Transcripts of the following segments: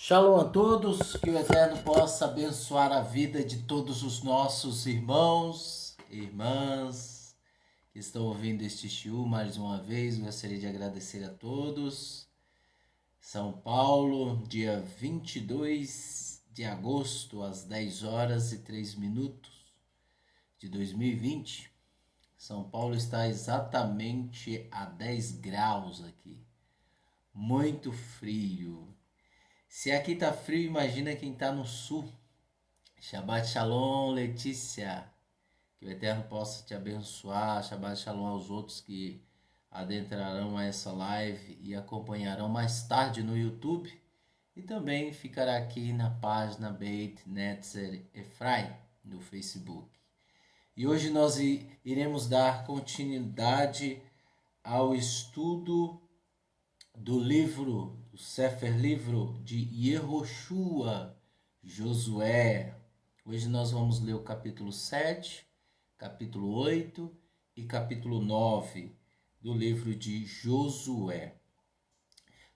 Shalom a todos, que o Eterno possa abençoar a vida de todos os nossos irmãos e irmãs que estão ouvindo este shiur mais uma vez. Gostaria de agradecer a todos. São Paulo, dia 22 de agosto, às 10 horas e 3 minutos de 2020. São Paulo está exatamente a 10 graus aqui. Muito frio. Se aqui tá frio, imagina quem tá no sul. Shabbat Shalom, Letícia. Que o Eterno possa te abençoar. Shabbat Shalom aos outros que adentrarão a essa live e acompanharão mais tarde no YouTube. E também ficará aqui na página Beit Netzer Efraim no Facebook. E hoje nós iremos dar continuidade ao estudo do livro, do Sefer livro de Yehoshua, Josué. Hoje nós vamos ler o capítulo 7, capítulo 8 e capítulo 9 do livro de Josué.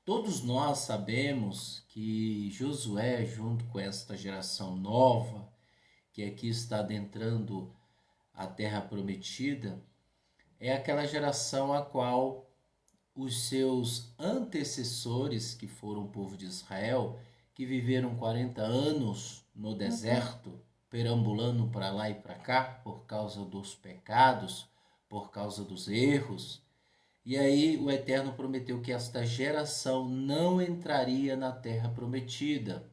Todos nós sabemos que Josué, junto com esta geração nova, que aqui está adentrando a terra prometida, é aquela geração a qual os seus antecessores, que foram o povo de Israel, que viveram 40 anos no deserto, perambulando para lá e para cá, por causa dos pecados, por causa dos erros. E aí o Eterno prometeu que esta geração não entraria na terra prometida.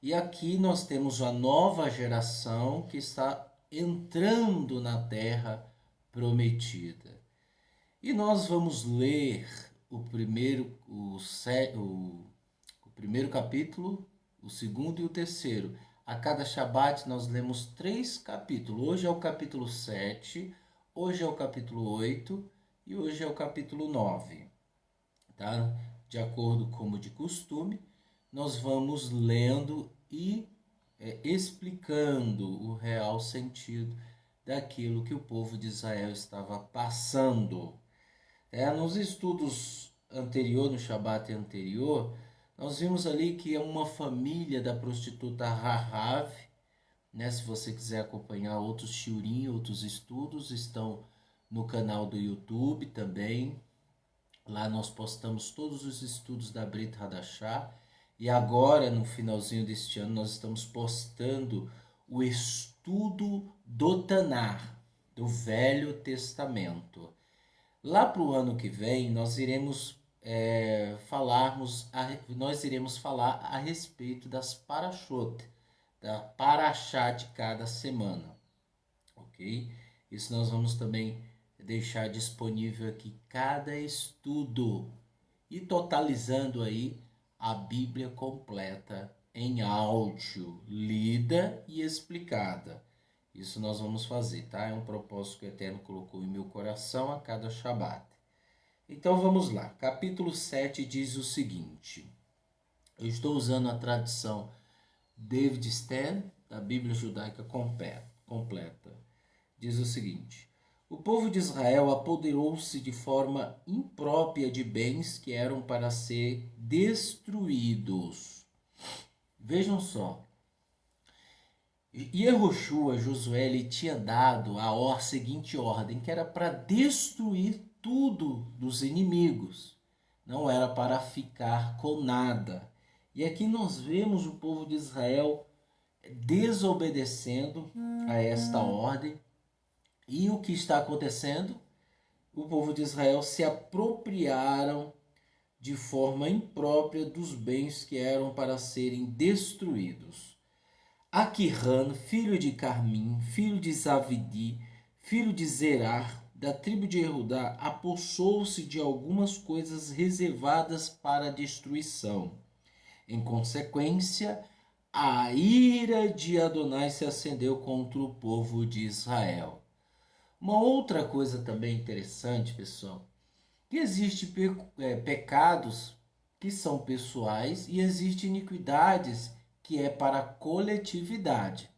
E aqui nós temos a nova geração que está entrando na terra prometida. E nós vamos ler o primeiro capítulo, o segundo e o terceiro. A cada Shabat nós lemos 3 capítulos. Hoje é o capítulo 7, hoje é o capítulo 8 e hoje é o capítulo 9. Tá? De acordo como de costume, nós vamos lendo e explicando o real sentido daquilo que o povo de Israel estava passando. Nos estudos anteriores, no Shabat anterior, nós vimos ali que é uma família da prostituta Rahav, né? Se você quiser acompanhar outros shiurim, outros estudos, estão no canal do YouTube também. Lá nós postamos todos os estudos da Brit Hadashah. E agora, no finalzinho deste ano, nós estamos postando o estudo do Tanar, do Velho Testamento. Lá para o ano que vem, nós iremos falar a respeito das parashot, da parashá de cada semana, ok? Isso nós vamos também deixar disponível aqui cada estudo e totalizando aí a Bíblia completa em áudio, lida e explicada. Isso nós vamos fazer, tá? É um propósito que o Eterno colocou em meu coração a cada Shabat. Então vamos lá. Capítulo 7 diz o seguinte. Eu estou usando a tradução David Stan, da Bíblia Judaica completa. Diz o seguinte. O povo de Israel apoderou-se de forma imprópria de bens que eram para ser destruídos. Vejam só. Yehoshua, Josué, ele tinha dado a seguinte ordem, que era para destruir tudo dos inimigos. Não era para ficar com nada. E aqui nós vemos o povo de Israel desobedecendo a esta ordem. E o que está acontecendo? O povo de Israel se apropriaram de forma imprópria dos bens que eram para serem destruídos. Aquirran, filho de Carmim, filho de Zavidi, filho de Zerar, da tribo de Judá, apossou-se de algumas coisas reservadas para destruição. Em consequência, a ira de Adonai se acendeu contra o povo de Israel. Uma outra coisa também interessante, pessoal, que existem pecados que são pessoais e existem iniquidades que é para a coletividade.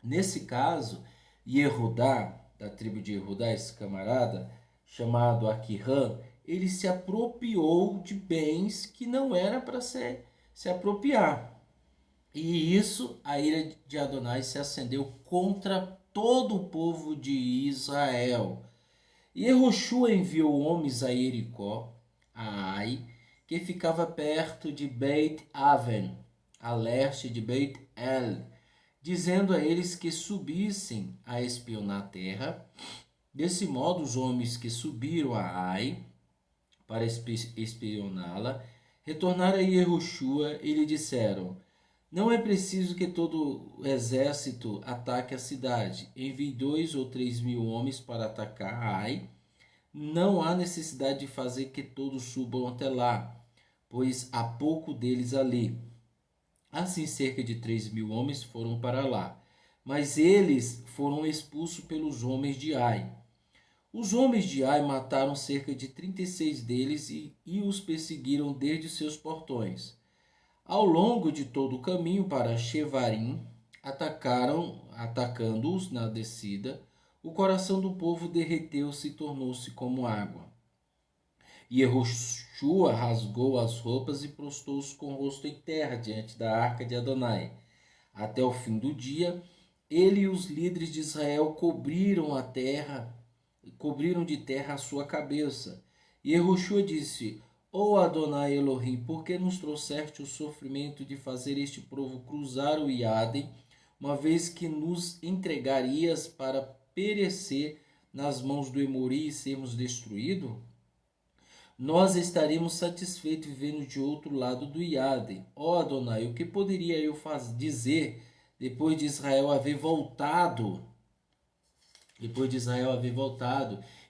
Nesse caso, Yehudá, da tribo de Yehudá, esse camarada, chamado Aquirran, ele se apropriou de bens que não era para ser se apropriar. E isso, a ira de Adonai se acendeu contra todo o povo de Israel. E Yehoshua enviou homens a Jericó, a Ai, que ficava perto de Beit-Aven, a leste de Beit-El, dizendo a eles que subissem a espionar a terra. Desse modo, os homens que subiram a Ai para espioná-la retornaram a Yehoshua e lhe disseram: não é preciso que todo o exército ataque a cidade. Envie 2 ou 3 mil homens para atacar Ai. Não há necessidade de fazer que todos subam até lá, pois há pouco deles ali. Assim, cerca de 3 mil homens foram para lá, mas eles foram expulsos pelos homens de Ai. Os homens de Ai mataram cerca de 36 deles e os perseguiram desde seus portões. Ao longo de todo o caminho para Shevarim, atacando-os na descida, o coração do povo derreteu-se e tornou-se como água. E Yehoshua rasgou as roupas e prostou-se com o rosto em terra diante da arca de Adonai. Até o fim do dia, ele e os líderes de Israel cobriram de terra a sua cabeça. E Yehoshua disse: ó Adonai Elohim, por que nos trouxeste o sofrimento de fazer este povo cruzar o Iadem, uma vez que nos entregarias para perecer nas mãos do Emori e sermos destruídos? Nós estaremos satisfeitos vivendo de outro lado do Iadem. Ó Adonai, o que poderia eu dizer depois de Israel haver voltado?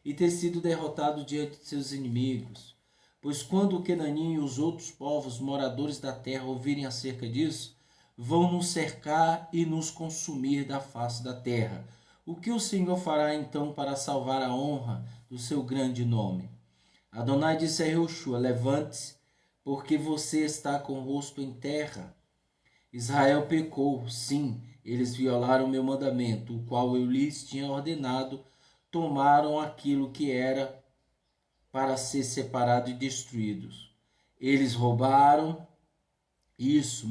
E ter sido derrotado diante de seus inimigos. Pois quando o Quenaninho e os outros povos moradores da terra ouvirem acerca disso, vão nos cercar e nos consumir da face da terra. O que o Senhor fará então para salvar a honra do seu grande nome? Adonai disse a Yehoshua: levante-se, porque você está com o rosto em terra. Israel pecou, sim, eles violaram meu mandamento, o qual eu lhes tinha ordenado, tomaram aquilo que era para ser separado e destruídos. Eles roubaram isso,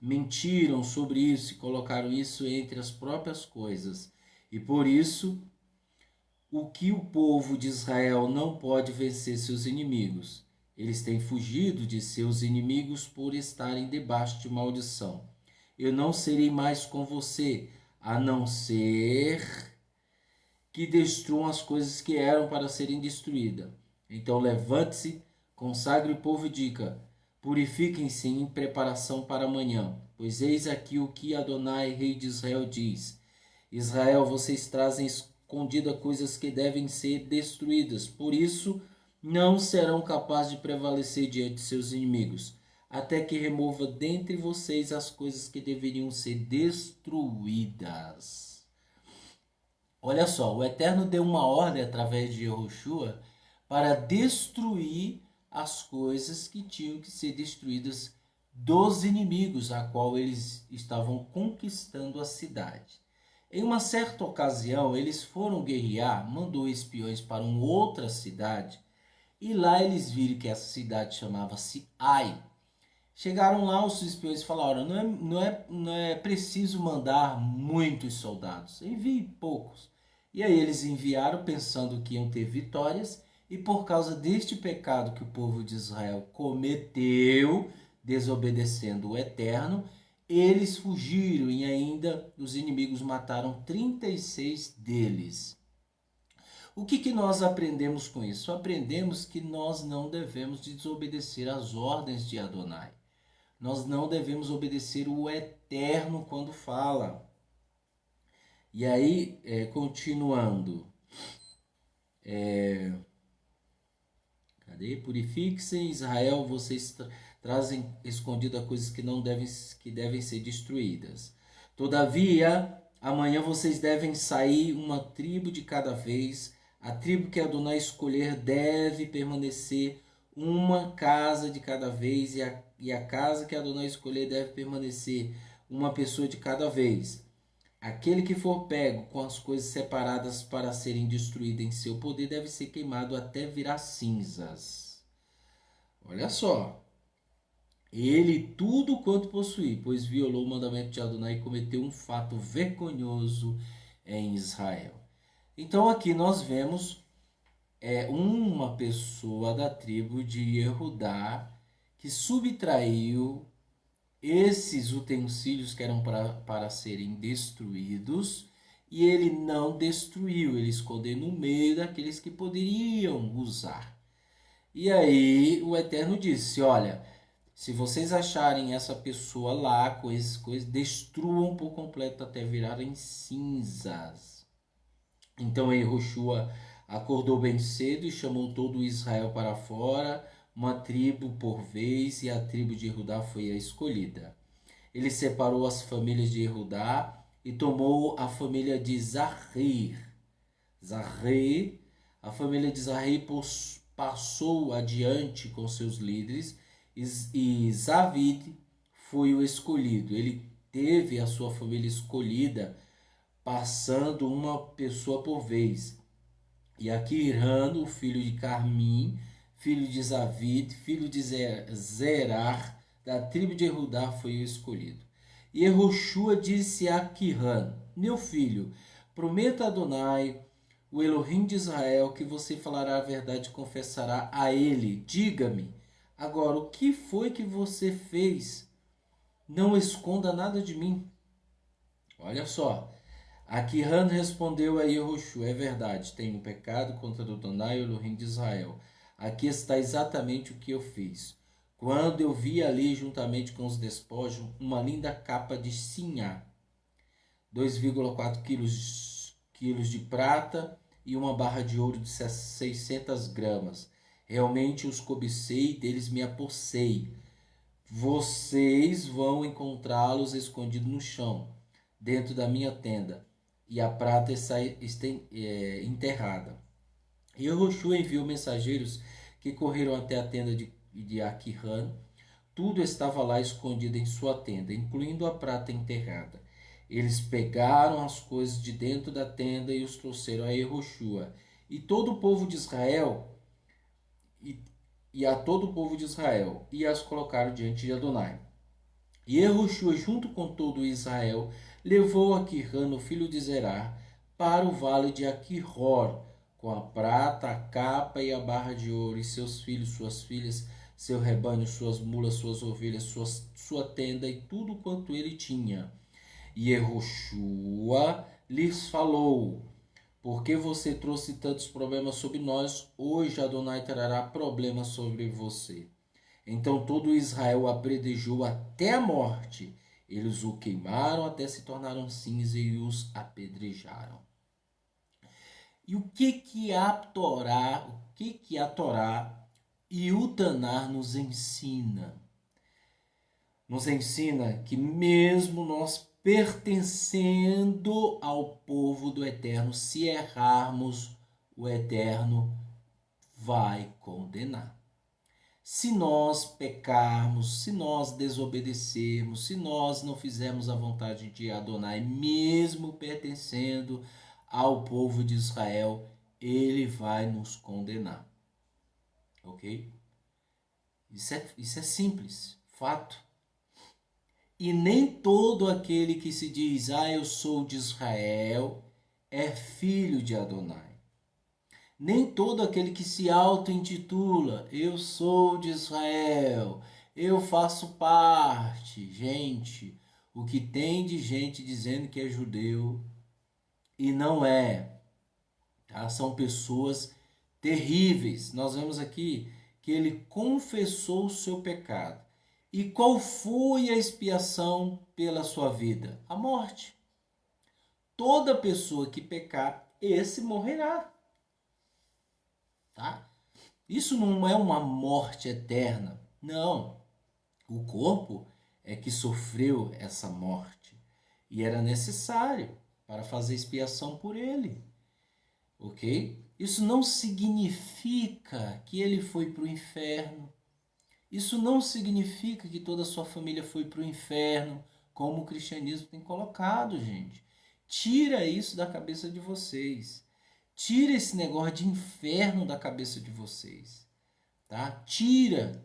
mentiram sobre isso e colocaram isso entre as próprias coisas. E por isso, o que o povo de Israel não pode vencer seus inimigos. Eles têm fugido de seus inimigos por estarem debaixo de maldição. Eu não serei mais com você, a não ser que destruam as coisas que eram para serem destruídas. Então levante-se, consagre o povo e diga: purifiquem-se em preparação para amanhã. Pois eis aqui o que Adonai, rei de Israel, diz: Israel, vocês trazem escondida coisas que devem ser destruídas. Por isso, não serão capazes de prevalecer diante de seus inimigos, até que remova dentre vocês as coisas que deveriam ser destruídas. Olha só, o Eterno deu uma ordem através de Yehoshua para destruir as coisas que tinham que ser destruídas dos inimigos, a qual eles estavam conquistando a cidade. Em uma certa ocasião, eles foram guerrear, mandou espiões para uma outra cidade, e lá eles viram que essa cidade chamava-se Ai. Chegaram lá, os espiões falaram: não é preciso mandar muitos soldados, envie poucos. E aí eles enviaram pensando que iam ter vitórias, e por causa deste pecado que o povo de Israel cometeu, desobedecendo o Eterno, eles fugiram e ainda os inimigos mataram 36 deles. O que nós aprendemos com isso? Aprendemos que nós não devemos desobedecer às ordens de Adonai. Nós não devemos obedecer o Eterno quando fala. E aí, continuando. Purifiquem-se, Israel, vocês trazem escondida coisas que devem ser destruídas. Todavia, amanhã vocês devem sair uma tribo de cada vez. A tribo que Adonai escolher deve permanecer uma casa de cada vez, e a casa que Adonai escolher deve permanecer uma pessoa de cada vez. Aquele que for pego com as coisas separadas para serem destruídas em seu poder deve ser queimado até virar cinzas. Olha só. ele tudo quanto possuía, pois violou o mandamento de Adonai e cometeu um fato vergonhoso em Israel. Então aqui nós vemos uma pessoa da tribo de Yehudá que subtraiu esses utensílios que eram para serem destruídos, e ele não destruiu, ele escondeu no meio daqueles que poderiam usar. E aí o Eterno disse: olha, se vocês acharem essa pessoa lá com esses coisas, destruam por completo até virarem cinzas. Então Yehoshua acordou bem cedo e chamou todo Israel para fora, uma tribo por vez, e a tribo de Judá foi a escolhida. Ele separou as famílias de Judá e tomou a família de Zahir. A família de Zahir passou adiante com seus líderes, e Zavid foi o escolhido. Ele teve a sua família escolhida, passando uma pessoa por vez. E Aquirano, o filho de Carmim, filho de Zavid, filho de Zerar, da tribo de Judá, foi o escolhido. E Yehoshua disse a Aquirano: meu filho, prometa a Adonai, o Elohim de Israel, que você falará a verdade e confessará a ele. Diga-me agora, o que foi que você fez? Não esconda nada de mim. Olha só. Aquirano respondeu a Yehoshua: é verdade, tenho pecado contra Adonai, o Elohim de Israel. Aqui está exatamente o que eu fiz. Quando eu vi ali, juntamente com os despojos, uma linda capa de sinhá, 2,4 quilos de prata e uma barra de ouro de 600 gramas. Realmente os cobicei e deles me apossei. Vocês vão encontrá-los escondidos no chão, dentro da minha tenda, e a prata está enterrada. E Yehoshua enviou mensageiros que correram até a tenda de Aquirano. Tudo estava lá escondido em sua tenda, incluindo a prata enterrada. Eles pegaram as coisas de dentro da tenda e os trouxeram a Yehoshua e todo o povo de Israel, e a todo o povo de Israel, e as colocaram diante de Adonai. E Yehoshua, junto com todo Israel, levou Aquirano, filho de Zerar, para o vale de Aquiror, com a prata, a capa e a barra de ouro, e seus filhos, suas filhas, seu rebanho, suas mulas, suas ovelhas, sua tenda e tudo quanto ele tinha. E Yehoshua lhes falou: por que você trouxe tantos problemas sobre nós? Hoje Adonai trará problemas sobre você. Então todo Israel apredejou até a morte. Eles o queimaram até se tornaram cinza e os apedrejaram. E o que a Torá e o Tanar nos ensina? Nos ensina que mesmo nós pertencendo ao povo do Eterno, se errarmos, o Eterno vai condenar. Se nós pecarmos, se nós desobedecermos, se nós não fizermos a vontade de Adonai, mesmo pertencendo ao povo de Israel, ele vai nos condenar. Ok? Isso é simples, fato. E nem todo aquele que se diz, eu sou de Israel, é filho de Adonai. Nem todo aquele que se auto-intitula, eu sou de Israel, eu faço parte. Gente, o que tem de gente dizendo que é judeu e não é, tá? São pessoas terríveis. Nós vemos aqui que ele confessou o seu pecado. E qual foi a expiação pela sua vida? A morte. Toda pessoa que pecar, esse morrerá. Tá? Isso não é uma morte eterna. Não. O corpo é que sofreu essa morte. E era necessário para fazer expiação por ele. Ok? Isso não significa que ele foi para o inferno. Isso não significa que toda a sua família foi para o inferno, como o cristianismo tem colocado, gente. Tira isso da cabeça de vocês. Tira esse negócio de inferno da cabeça de vocês. Tá? Tira.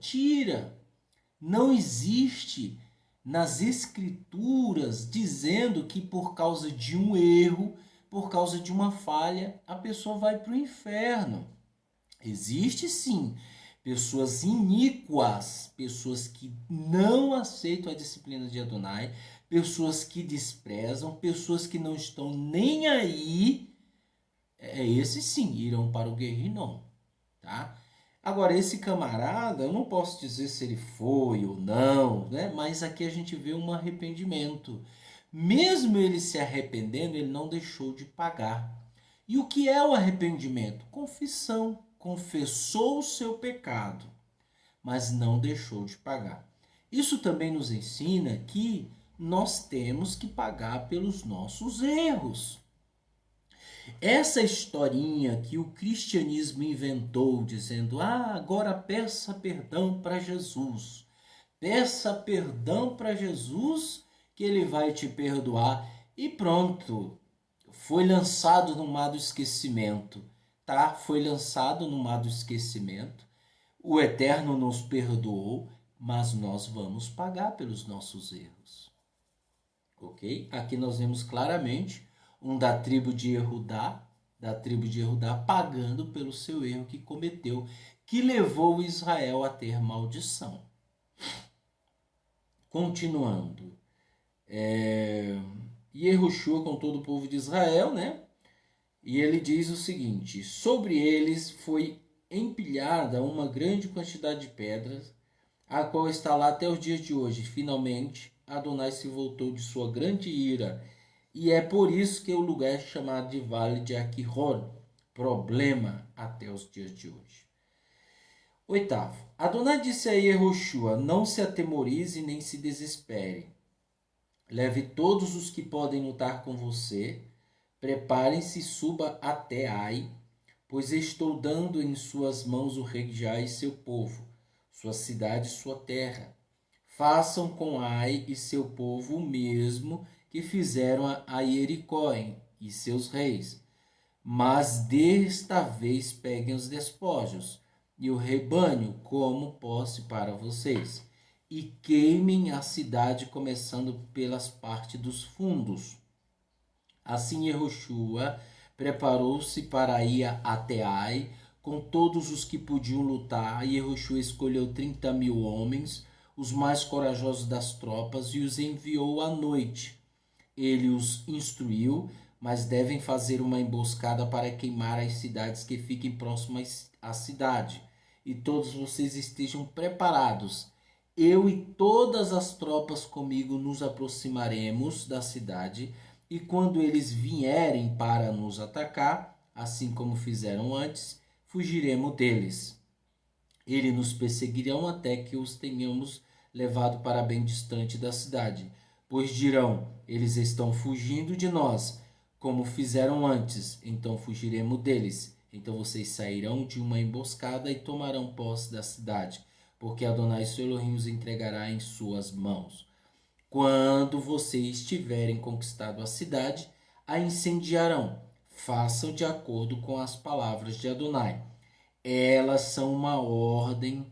Não existe nas escrituras dizendo que por causa de um erro, por causa de uma falha, a pessoa vai para o inferno. Existe sim pessoas iníquas, pessoas que não aceitam a disciplina de Adonai, pessoas que desprezam, pessoas que não estão nem aí. Esses sim irão para o Guerrinom, tá? Agora, esse camarada, eu não posso dizer se ele foi ou não, né? Mas aqui a gente vê um arrependimento. Mesmo ele se arrependendo, ele não deixou de pagar. E o que é o arrependimento? Confissão. Confessou o seu pecado, mas não deixou de pagar. Isso também nos ensina que nós temos que pagar pelos nossos erros. Essa historinha que o cristianismo inventou, dizendo: agora peça perdão para Jesus. Peça perdão para Jesus que ele vai te perdoar. E pronto, foi lançado no mar do esquecimento, tá? Foi lançado no mar do esquecimento. O Eterno nos perdoou, mas nós vamos pagar pelos nossos erros. Ok? Aqui nós vemos claramente um da tribo de Erudá, pagando pelo seu erro que cometeu, que levou Israel a ter maldição. Continuando. Yehoshua com todo o povo de Israel, né? E ele diz o seguinte: sobre eles foi empilhada uma grande quantidade de pedras, a qual está lá até os dias de hoje. Finalmente, Adonai se voltou de sua grande ira, e é por isso que o lugar é chamado de Vale de Aquirron, problema até os dias de hoje. Oitavo, Adonai disse a Yehoshua: não se atemorize nem se desespere. Leve todos os que podem lutar com você, preparem-se e suba até Ai, pois estou dando em suas mãos o rei de Ai e seu povo, sua cidade e sua terra. Façam com Ai e seu povo o mesmo que fizeram a Jericó e seus reis. Mas desta vez peguem os despojos e o rebanho como posse para vocês, e queimem a cidade começando pelas partes dos fundos. Assim Yehoshua preparou-se para ir até Ai, com todos os que podiam lutar. Yehoshua escolheu 30.000 homens, os mais corajosos das tropas, e os enviou à noite. Ele os instruiu, mas devem fazer uma emboscada para queimar as cidades que fiquem próximas à cidade. E todos vocês estejam preparados. Eu e todas as tropas comigo nos aproximaremos da cidade, e quando eles vierem para nos atacar, assim como fizeram antes, fugiremos deles. Eles nos perseguirão até que os tenhamos levado para bem distante da cidade, pois dirão: eles estão fugindo de nós, como fizeram antes, então fugiremos deles. Então vocês sairão de uma emboscada e tomarão posse da cidade, porque Adonai seu Elohim os entregará em suas mãos. Quando vocês tiverem conquistado a cidade, a incendiarão. Façam de acordo com as palavras de Adonai. Elas são uma ordem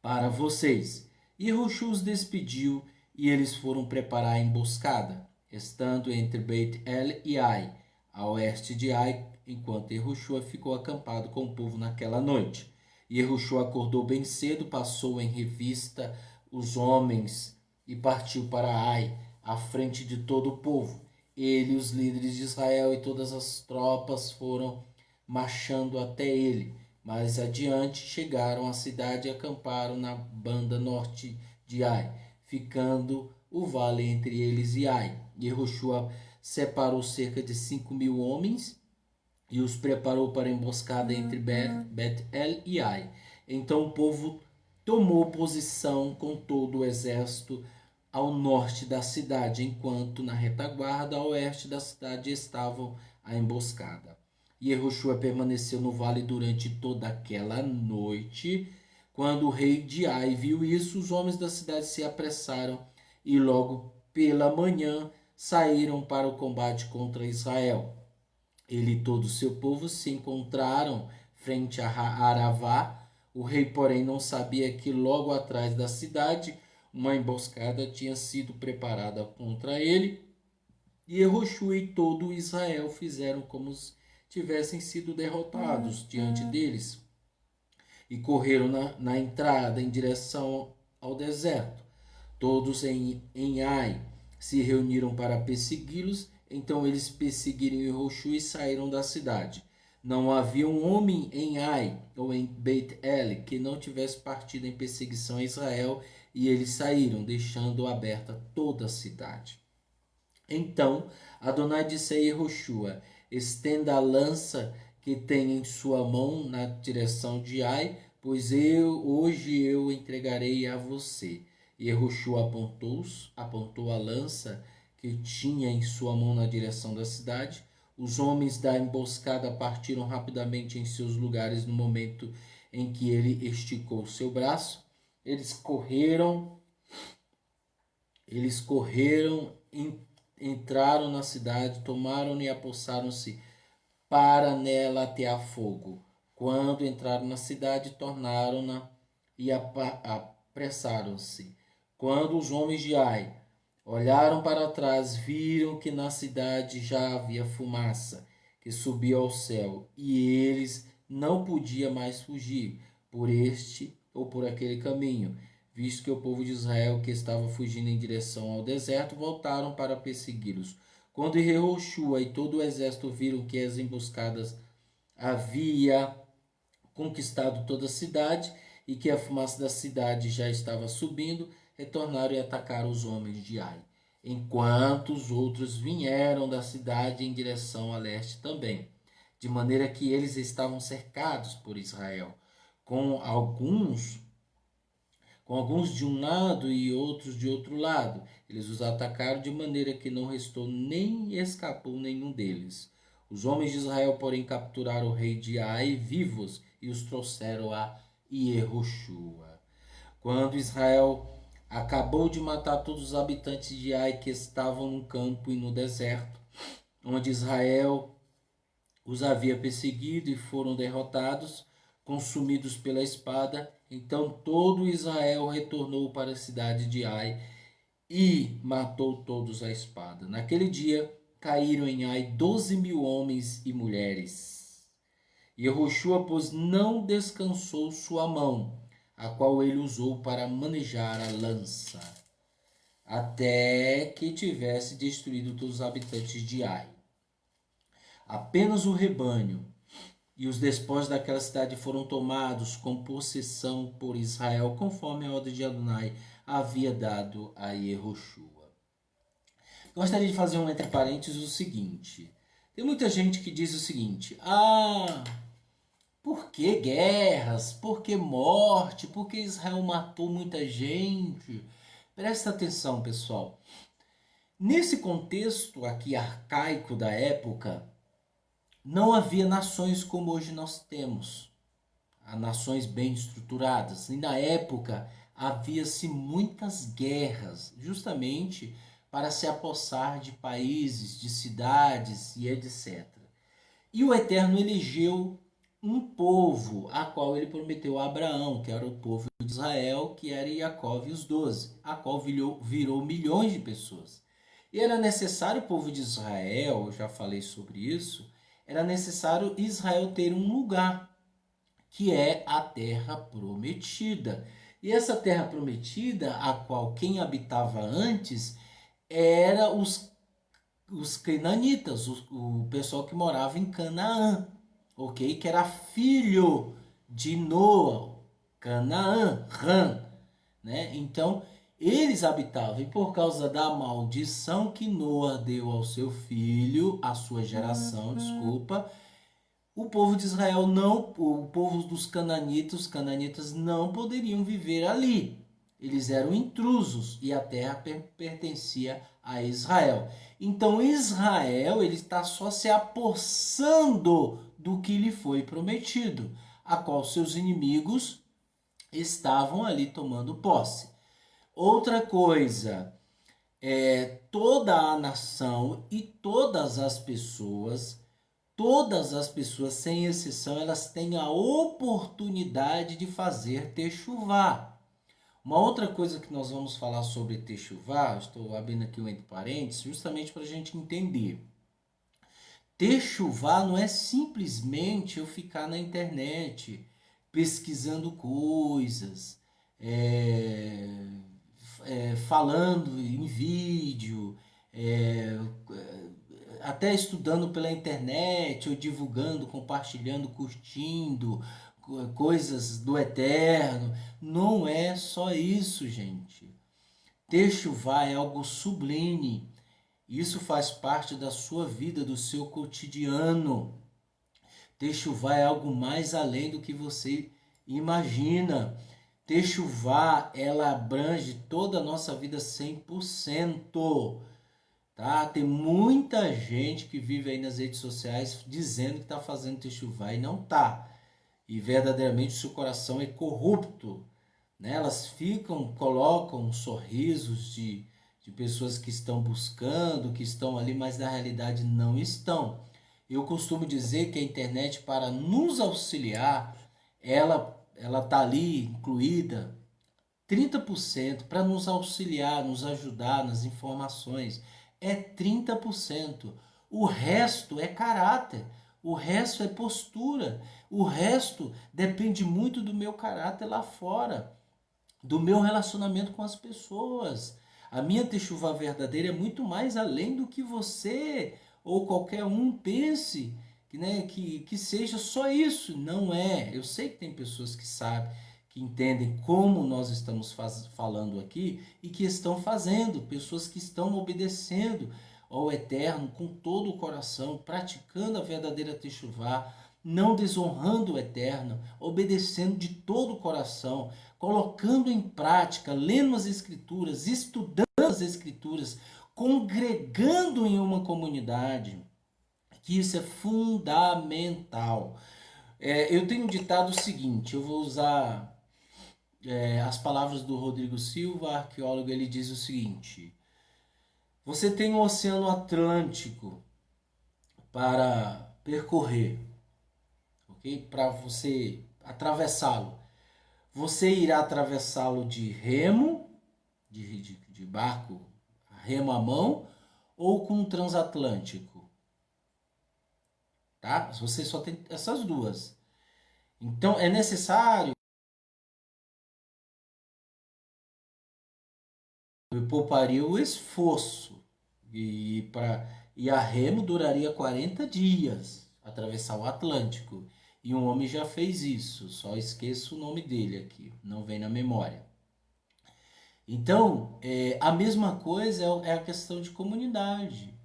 para vocês. E Yehoshua os despediu, e eles foram preparar a emboscada, estando entre Beit El e Ai, a oeste de Ai, enquanto Yehoshua ficou acampado com o povo naquela noite. Yehoshua acordou bem cedo, passou em revista os homens e partiu para Ai, à frente de todo o povo. Ele, os líderes de Israel e todas as tropas foram marchando até ele. Mais adiante chegaram à cidade e acamparam na banda norte de Ai, ficando o vale entre eles e Ai. Yehoshua separou cerca de 5.000 homens e os preparou para a emboscada entre Bet-El e Ai. Então o povo tomou posição com todo o exército ao norte da cidade, enquanto na retaguarda a oeste da cidade estavam a emboscada. Yehoshua permaneceu no vale durante toda aquela noite. Quando o rei de Ai viu isso, os homens da cidade se apressaram e logo pela manhã saíram para o combate contra Israel. Ele e todo o seu povo se encontraram frente a Aravá, O rei, porém, não sabia que logo atrás da cidade uma emboscada tinha sido preparada contra ele, e Jeoshua e todo Israel fizeram como se tivessem sido derrotados diante deles, e correram na entrada em direção ao deserto. Todos em Ai se reuniram para persegui-los. Então eles perseguiram Jeoshua e saíram da cidade. Não havia um homem em Ai ou em Beit-El que não tivesse partido em perseguição a Israel, e eles saíram, deixando aberta toda a cidade. Então Adonai disse a Jeoshua: estenda a lança que tem em sua mão na direção de Ai, pois hoje eu entregarei a você. E Jeoshua apontou a lança que tinha em sua mão na direção da cidade. Os homens da emboscada partiram rapidamente em seus lugares no momento em que ele esticou seu braço. Eles correram, entraram na cidade, tomaram-na e apossaram-se para nela atear fogo. Quando entraram na cidade, tornaram-na e apressaram-se. Quando os homens de Ai olharam para trás, viram que na cidade já havia fumaça que subia ao céu, e eles não podiam mais fugir por este ou por aquele caminho, visto que o povo de Israel, que estava fugindo em direção ao deserto, voltaram para persegui-los. Quando Jeoshua e todo o exército viram que as emboscadas havia conquistado toda a cidade e que a fumaça da cidade já estava subindo, retornaram e atacaram os homens de Ai, enquanto os outros vieram da cidade em direção a leste também, de maneira que eles estavam cercados por Israel, com alguns de um lado e outros de outro lado. Eles os atacaram de maneira que não restou nem escapou nenhum deles. Os homens de Israel, porém, capturaram o rei de Ai vivos e os trouxeram a Jeoshua. Quando Israel acabou de matar todos os habitantes de Ai que estavam no campo e no deserto, onde Israel os havia perseguido, e foram derrotados, consumidos pela espada, então todo Israel retornou para a cidade de Ai e matou todos à espada. Naquele dia caíram em Ai 12.000 homens e mulheres. E Jeoshua, pois, não descansou sua mão, a qual ele usou para manejar a lança, até que tivesse destruído todos os habitantes de Ai. Apenas o rebanho e os despojos daquela cidade foram tomados com possessão por Israel, conforme a ordem de Adonai havia dado a Jeoshua. Gostaria de fazer um entre parênteses o seguinte. Tem muita gente que diz o seguinte: por que guerras? Por que morte? Por que Israel matou muita gente? Presta atenção, pessoal. Nesse contexto aqui arcaico da época, não havia nações como hoje nós temos. Há nações bem estruturadas. E na época havia-se muitas guerras, justamente para se apossar de países, de cidades e etc. E o Eterno elegeu um povo, a qual ele prometeu a Abraão, que era o povo de Israel, que era Jacó e os 12, a qual virou milhões de pessoas. E era necessário o povo de Israel, eu já falei sobre isso, era necessário Israel ter um lugar, que é a terra prometida. E essa terra prometida, a qual quem habitava antes, era os cananitas, o pessoal que morava em Canaã, ok? Que era filho de Noa, Canaã, Ram, né? Então, eles habitavam, e por causa da maldição que Noa deu ao seu filho, à sua geração, desculpa, o povo de Israel não, o povo dos cananitas, os cananitas não poderiam viver ali. Eles eram intrusos e a terra pertencia a Israel. Então Israel, ele está só se apossando do que lhe foi prometido, a qual seus inimigos estavam ali tomando posse. Outra coisa, toda a nação e todas as pessoas todas as pessoas, sem exceção, elas têm a oportunidade de fazer techuvá. Uma outra coisa que nós vamos falar sobre techuvá, estou abrindo aqui um entre parênteses, justamente para a gente entender. Techuvá não é simplesmente eu ficar na internet pesquisando coisas, falando em vídeo, até estudando pela internet, ou divulgando, compartilhando, curtindo coisas do eterno. Não é só isso, gente. Techuvá é algo sublime. Isso faz parte da sua vida, do seu cotidiano. Techuvá é algo mais além do que você imagina. Techuvá, ela abrange toda a nossa vida 100%. Tá? Tem muita gente que vive aí nas redes sociais dizendo que está fazendo techuvá e não está. E verdadeiramente o seu coração é corrupto. Né? Elas colocam sorrisos de pessoas que estão buscando, que estão ali, mas na realidade não estão. Eu costumo dizer que a internet, para nos auxiliar, ela está ali incluída 30% para nos auxiliar, nos ajudar nas informações. É 30%. O resto é caráter, o resto é postura, o resto depende muito do meu caráter lá fora, do meu relacionamento com as pessoas. A minha techuvá verdadeira é muito mais além do que você ou qualquer um pense, né, que seja só isso. Não é. Eu sei que tem pessoas que sabem, que entendem como nós estamos falando aqui e que estão fazendo, pessoas que estão obedecendo ao Eterno com todo o coração, praticando a verdadeira techuvá, não desonrando o Eterno, obedecendo de todo o coração, colocando em prática, lendo as Escrituras, estudando as Escrituras, congregando em uma comunidade, que isso é fundamental. Eu tenho ditado o seguinte, eu vou usar as palavras do Rodrigo Silva, arqueólogo. Ele diz o seguinte: você tem o Oceano Atlântico para percorrer, ok? Para você atravessá-lo. Você irá atravessá-lo de remo, de barco, remo à mão, ou com um transatlântico, tá? Você só tem essas duas. Então é necessário, eu pouparia o esforço e a remo duraria 40 dias atravessar o Atlântico. E um homem já fez isso, só esqueço o nome dele aqui, não vem na memória. Então, a mesma coisa é a questão de comunidade.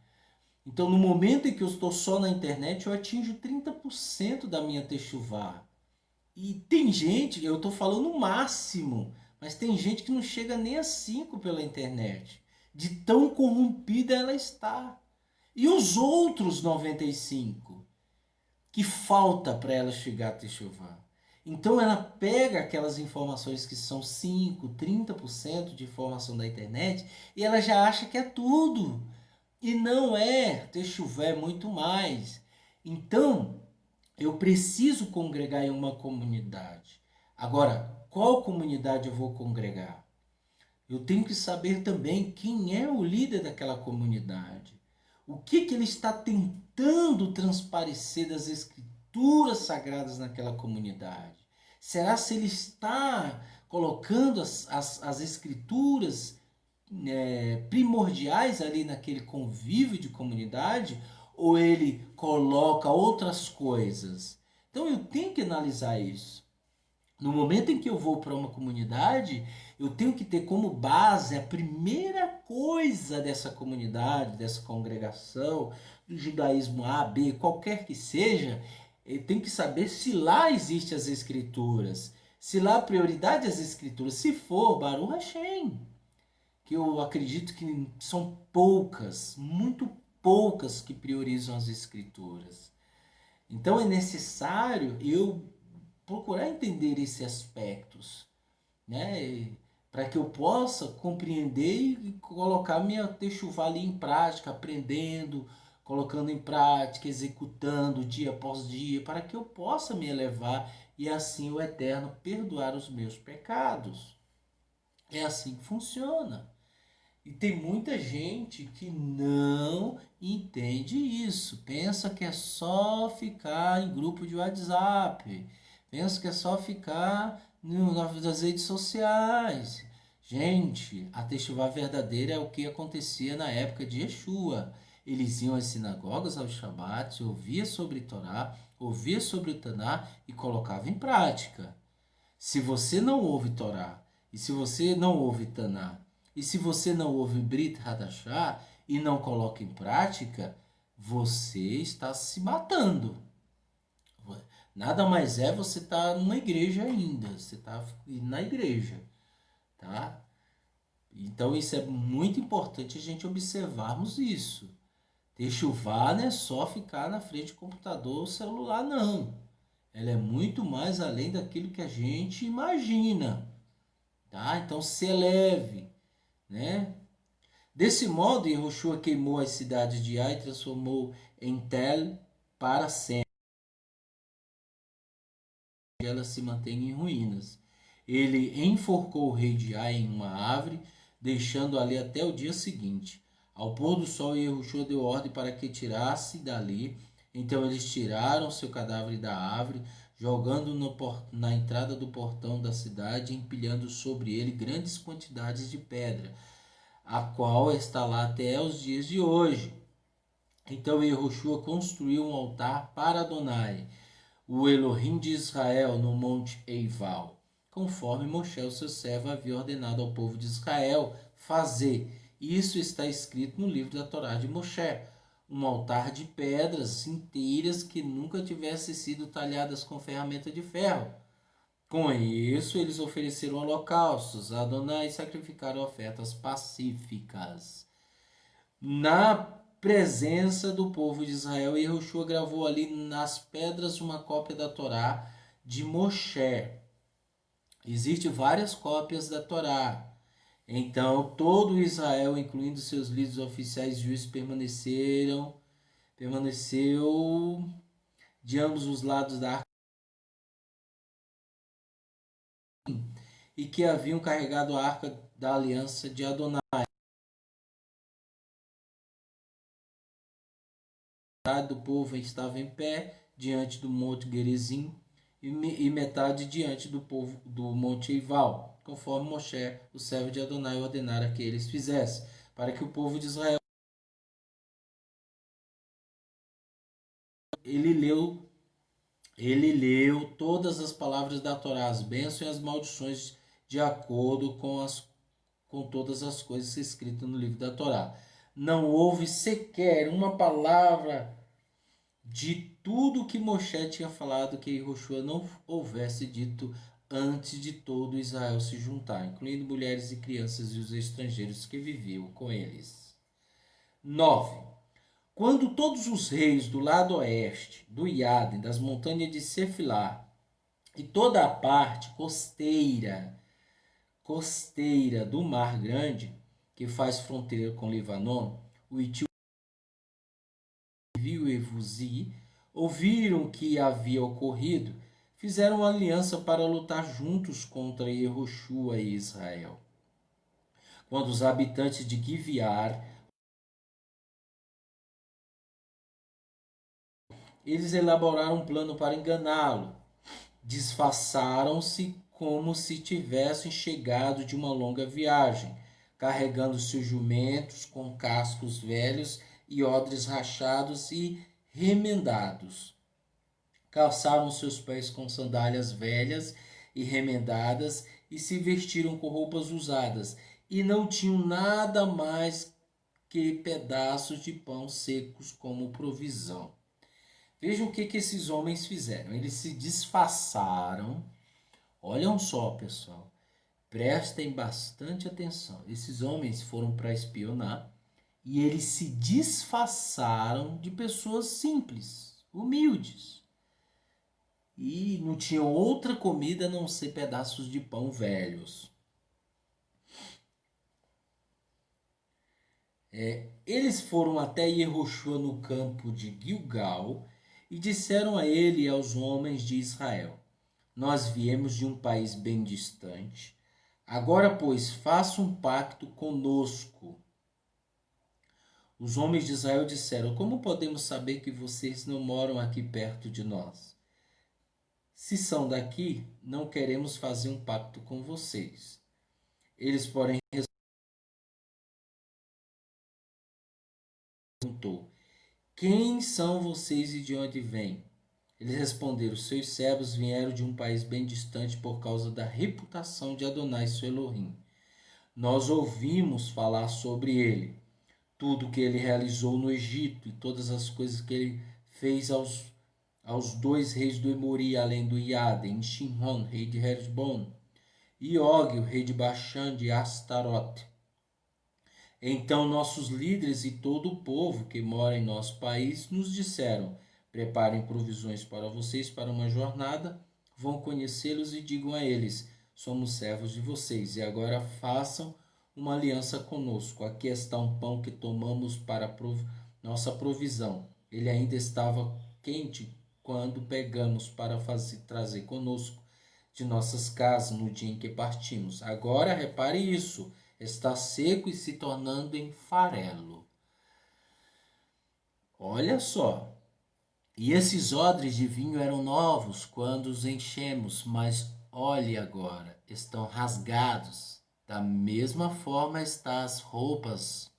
Então, no momento em que eu estou só na internet, eu atinjo 30% da minha techuvá. E tem gente, eu estou falando o máximo, mas tem gente que não chega nem a 5 pela internet. De tão corrompida ela está. E os outros 95? Que falta para ela chegar a techuvá? Então ela pega aquelas informações que são 5, 30% de informação da internet e ela já acha que é tudo. E não é, techuvá é muito mais. Então, eu preciso congregar em uma comunidade. Agora, qual comunidade eu vou congregar? Eu tenho que saber também quem é o líder daquela comunidade. O que ele está tentando transparecer das escrituras sagradas naquela comunidade? Será se ele está colocando as escrituras primordiais ali naquele convívio de comunidade, ou ele coloca outras coisas? Então eu tenho que analisar isso. No momento em que eu vou para uma comunidade, eu tenho que ter como base a primeira coisa dessa comunidade, dessa congregação, do judaísmo A, B, qualquer que seja, eu tenho que saber se lá existem as escrituras, se lá a prioridade é as escrituras. Se for, Baruch Hashem, que eu acredito que são poucas, muito poucas que priorizam as escrituras. Então é necessário eu procurar entender esses aspectos, né? Para que eu possa compreender e colocar minha techuvá ali em prática, aprendendo, colocando em prática, executando dia após dia, para que eu possa me elevar e assim o Eterno perdoar os meus pecados. É assim que funciona. E tem muita gente que não entende isso. Pensa que é só ficar em grupo de WhatsApp. Pensa que é só ficar nas redes sociais. Gente, a Teshuvá verdadeira é o que acontecia na época de Yeshua. Eles iam às sinagogas aos Shabbats, ouvia sobre Torá, ouvia sobre o Taná e colocava em prática. Se você não ouve Torá, e se você não ouve Taná, e se você não ouve Brit Hadashah e não coloca em prática, você está se matando. Nada mais é você estar numa igreja ainda. Você está na igreja, tá? Então isso é muito importante a gente observarmos isso. Techuvá não é só ficar na frente do computador ou celular, não. Ela é muito mais além daquilo que a gente imagina, tá? Então se eleve, né? Desse modo, Yehoshua queimou as cidades de Ai e transformou em Tel para sempre. Ela se mantém em ruínas. Ele enforcou o rei de Ai em uma árvore, deixando ali até o dia seguinte. Ao pôr do sol, Yehoshua deu ordem para que tirasse dali. Então eles tiraram seu cadáver da árvore, jogando na entrada do portão da cidade, empilhando sobre ele grandes quantidades de pedra, a qual está lá até os dias de hoje. Então Yehoshua construiu um altar para Adonai, o Elohim de Israel, no monte Eival, conforme Moshe, o seu servo, havia ordenado ao povo de Israel fazer. Isso está escrito no livro da Torá de Moshe. Um altar de pedras inteiras que nunca tivessem sido talhadas com ferramenta de ferro. Com isso, eles ofereceram holocaustos a Adonai e sacrificaram ofertas pacíficas. Na presença do povo de Israel, Yehoshua gravou ali nas pedras uma cópia da Torá de Moshe. Existem várias cópias da Torá. Então, todo Israel, incluindo seus líderes oficiais e juízes, permaneceu de ambos os lados da arca e que haviam carregado a arca da aliança de Adonai. Metade do povo estava em pé diante do monte Gerizim e metade diante do povo do monte Eival, conforme Moshe, o servo de Adonai, ordenara que eles fizessem, para que o povo de Israel ele leu todas as palavras da Torá, as bênçãos e as maldições, de acordo com todas as coisas escritas no livro da Torá. Não houve sequer uma palavra de tudo que Moshe tinha falado que Yehoshua não houvesse dito antes de todo Israel se juntar, incluindo mulheres e crianças e os estrangeiros que viviam com eles. 9. Quando todos os reis do lado oeste, do Iaden, das montanhas de Sefilá e toda a parte costeira do Mar Grande, que faz fronteira com Libanon, o Itio e o Evuzi, ouviram o que havia ocorrido, fizeram uma aliança para lutar juntos contra Yehoshua e Israel. Quando os habitantes de Giviar, eles elaboraram um plano para enganá-lo. Disfarçaram-se como se tivessem chegado de uma longa viagem, carregando seus jumentos com cascos velhos e odres rachados e remendados. Calçaram seus pés com sandálias velhas e remendadas e se vestiram com roupas usadas, e não tinham nada mais que pedaços de pão secos como provisão. Vejam o que esses homens fizeram. Eles se disfarçaram. Olham só, pessoal. Prestem bastante atenção. Esses homens foram para espionar e eles se disfarçaram de pessoas simples, humildes. E não tinham outra comida a não ser pedaços de pão velhos. Eles foram até Yehoshua no campo de Gilgal e disseram a ele e aos homens de Israel: Nós viemos de um país bem distante. Agora, pois, faça um pacto conosco. Os homens de Israel disseram: Como podemos saber que vocês não moram aqui perto de nós? Se são daqui, não queremos fazer um pacto com vocês. Eles, porém, perguntou: Quem são vocês e de onde vêm? Eles responderam: Seus servos vieram de um país bem distante por causa da reputação de Adonai, seu Elohim. Nós ouvimos falar sobre ele, tudo que ele realizou no Egito e todas as coisas que ele fez aos dois reis do Emori, além do Iaden, Shinron, rei de Hesbon, e Og, o rei de Bashan de Astarote. Então nossos líderes e todo o povo que mora em nosso país nos disseram: Preparem provisões para vocês para uma jornada, vão conhecê-los e digam a eles: Somos servos de vocês, e agora façam uma aliança conosco. Aqui está um pão que tomamos para nossa provisão. Ele ainda estava quente quando pegamos para trazer conosco de nossas casas no dia em que partimos. Agora repare isso: está seco e se tornando em farelo. Olha só. E esses odres de vinho eram novos quando os enchemos, mas olhe agora, estão rasgados. Da mesma forma estão as roupas.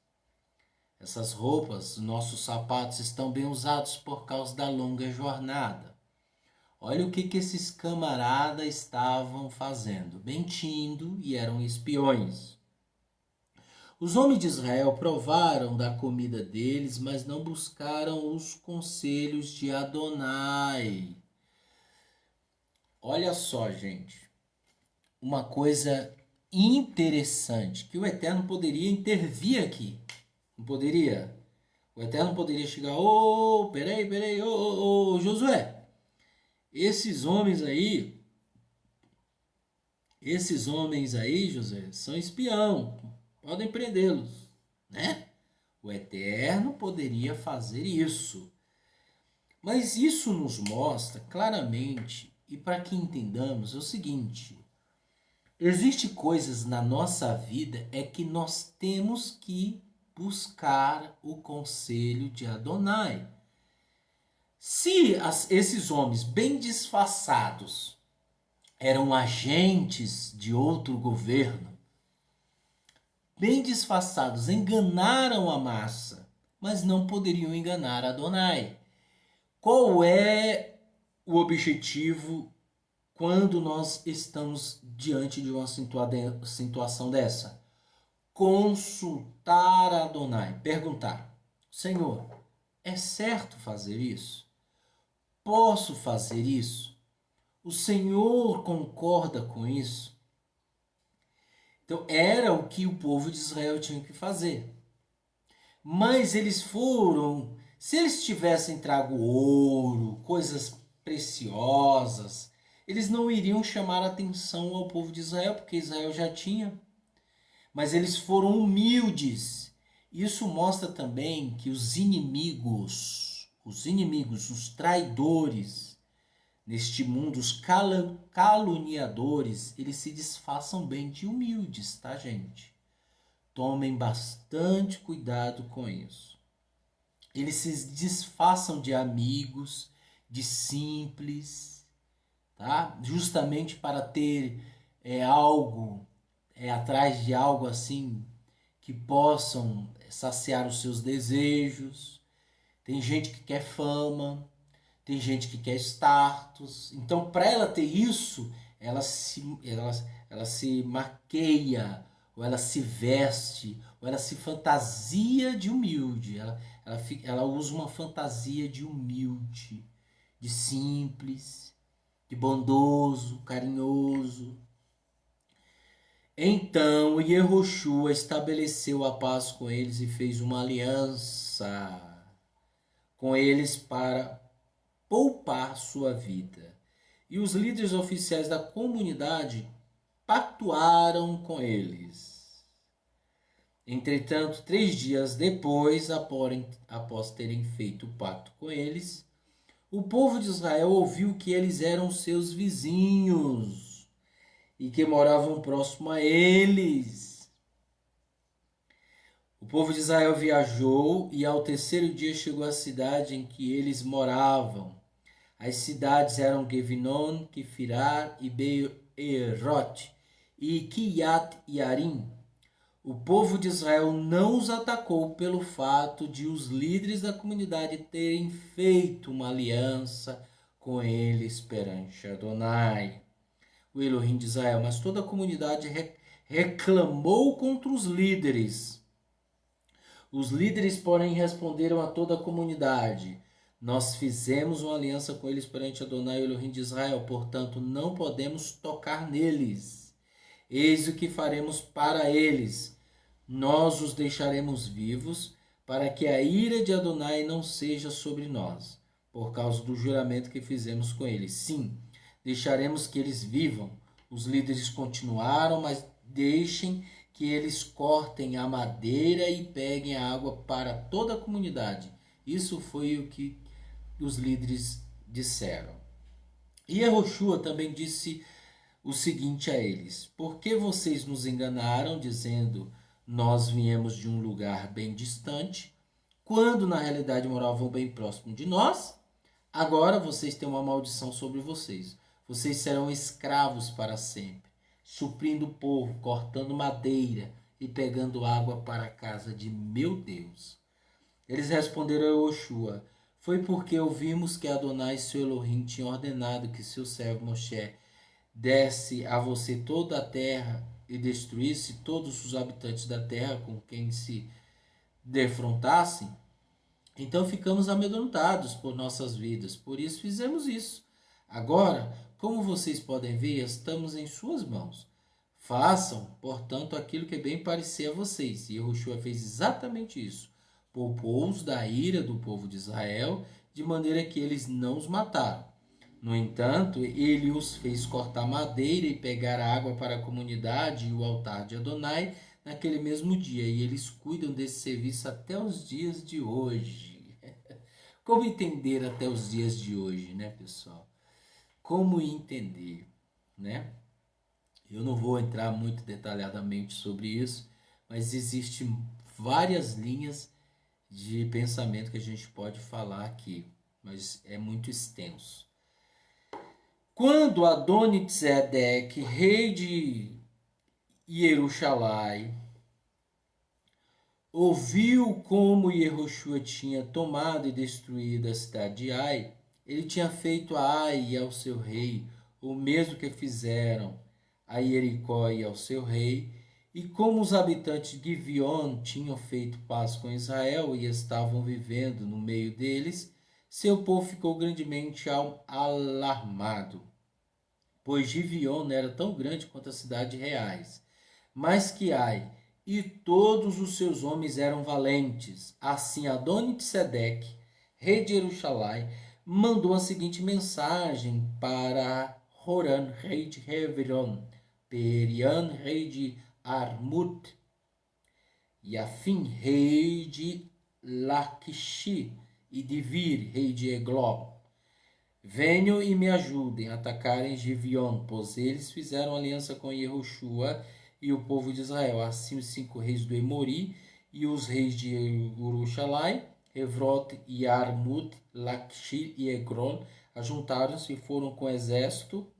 Essas roupas, nossos sapatos, estão bem usados por causa da longa jornada. Olha o que esses camaradas estavam fazendo. Mentindo e eram espiões. Os homens de Israel provaram da comida deles, mas não buscaram os conselhos de Adonai. Olha só, gente, uma coisa interessante, que o Eterno poderia intervir aqui. Não poderia? O Eterno poderia chegar: peraí, Josué, esses homens aí, Josué, são espião, podem prendê-los, né? O Eterno poderia fazer isso. Mas isso nos mostra claramente, e para que entendamos, é o seguinte: existem coisas na nossa vida que nós temos que buscar o conselho de Adonai. Se esses homens bem disfarçados eram agentes de outro governo, bem disfarçados, enganaram a massa, mas não poderiam enganar Adonai. Qual é o objetivo quando nós estamos diante de uma situação dessa? Consultar Adonai, perguntar: Senhor, é certo fazer isso? Posso fazer isso? O Senhor concorda com isso? Então, era o que o povo de Israel tinha que fazer. Mas eles foram, se eles tivessem trago ouro, coisas preciosas, eles não iriam chamar atenção ao povo de Israel, porque Israel já tinha. Mas eles foram humildes. Isso mostra também que os inimigos, os traidores, neste mundo, os caluniadores, eles se disfarçam bem de humildes, tá, gente? Tomem bastante cuidado com isso. Eles se disfarçam de amigos, de simples, tá? Justamente para ter algo, atrás de algo assim, que possam saciar os seus desejos. Tem gente que quer fama, tem gente que quer status. Então, para ela ter isso, ela se maqueia, ou ela se veste, ou ela se fantasia de humilde. Ela usa uma fantasia de humilde, de simples, de bondoso, carinhoso. Então Yehoshua estabeleceu a paz com eles e fez uma aliança com eles para poupar sua vida. E os líderes oficiais da comunidade pactuaram com eles. Entretanto, 3 dias depois, após terem feito o pacto com eles, o povo de Israel ouviu que eles eram seus vizinhos e que moravam próximo a eles. O povo de Israel viajou e ao terceiro dia chegou à cidade em que eles moravam. As cidades eram Gevinon, Kefirar e Beerot e Kiat Yarim. O povo de Israel não os atacou pelo fato de os líderes da comunidade terem feito uma aliança com eles perante Adonai, o Elohim de Israel, mas toda a comunidade reclamou contra os líderes. Os líderes, porém, responderam a toda a comunidade: nós fizemos uma aliança com eles perante Adonai, o Elohim de Israel, portanto não podemos tocar neles. Eis o que faremos para eles: nós os deixaremos vivos, para que a ira de Adonai não seja sobre nós, por causa do juramento que fizemos com eles. Sim, deixaremos que eles vivam. Os líderes continuaram, mas deixem que eles cortem a madeira e peguem a água para toda a comunidade. Isso foi o que os líderes disseram. E Yehoshua também disse o seguinte a eles: por que vocês nos enganaram, dizendo nós viemos de um lugar bem distante, quando na realidade moravam bem próximo de nós? Agora vocês têm uma maldição sobre vocês. Vocês serão escravos para sempre, suprindo o povo, cortando madeira e pegando água para a casa de meu Deus. Eles responderam a Yehoshua: foi porque ouvimos que Adonai, seu Elohim, tinha ordenado que seu servo Moshe desse a você toda a terra e destruísse todos os habitantes da terra com quem se defrontassem. Então ficamos amedrontados por nossas vidas, por isso fizemos isso. Agora, como vocês podem ver, estamos em suas mãos. Façam, portanto, aquilo que bem parecer a vocês. E Yehoshua fez exatamente isso. Poupou-os da ira do povo de Israel, de maneira que eles não os mataram. No entanto, ele os fez cortar madeira e pegar água para a comunidade e o altar de Adonai naquele mesmo dia, e eles cuidam desse serviço até os dias de hoje. Como entender até os dias de hoje, né, pessoal? Como entender, né? Eu não vou entrar muito detalhadamente sobre isso, mas existem várias linhas de pensamento que a gente pode falar aqui, mas é muito extenso. Quando Adoni-Tzedek, rei de Jerusalém, ouviu como Yehoshua tinha tomado e destruído a cidade de Ai, ele tinha feito a Ai e ao seu rei o mesmo que fizeram a Jericó e ao seu rei, e como os habitantes de Gibeon tinham feito paz com Israel e estavam vivendo no meio deles, seu povo ficou grandemente alarmado, pois Gibeon era tão grande quanto a cidade de Reais. Mas que Ai e todos os seus homens eram valentes. Assim Adoni-Tzedek, rei de Jerusalém, mandou a seguinte mensagem para Horan, rei de Hebron, Perian, rei de Armut, Yafim, rei de Laquishi, e Divir, rei de Eglon. Venham e me ajudem a atacarem Gibeon, pois eles fizeram aliança com Yehoshua e o povo de Israel. Assim os 5 reis do Emori e os reis de Jerusalém, Evrot, Yarmut, Laquishi e Egron ajuntaram-se e foram com exército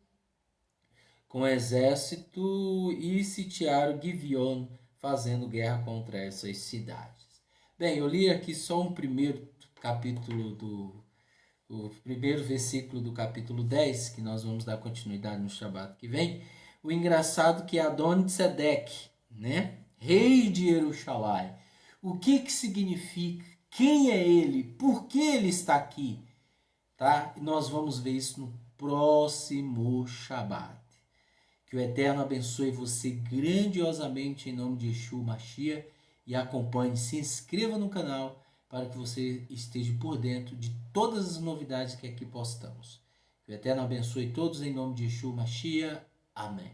e sitiaram Gibeon, fazendo guerra contra essas cidades. Bem, eu li aqui só um primeiro capítulo o primeiro versículo do capítulo 10, que nós vamos dar continuidade no Shabat que vem. O engraçado é que Adoni-Tzedek, né? Rei de Jerusalém. O que significa? Quem é ele? Por que ele está aqui? Tá? E nós vamos ver isso no próximo Shabat. Que o Eterno abençoe você grandiosamente em nome de Yeshua Mashiach e acompanhe, se inscreva no canal para que você esteja por dentro de todas as novidades que aqui postamos. Que o Eterno abençoe todos em nome de Yeshua Mashiach. Amém.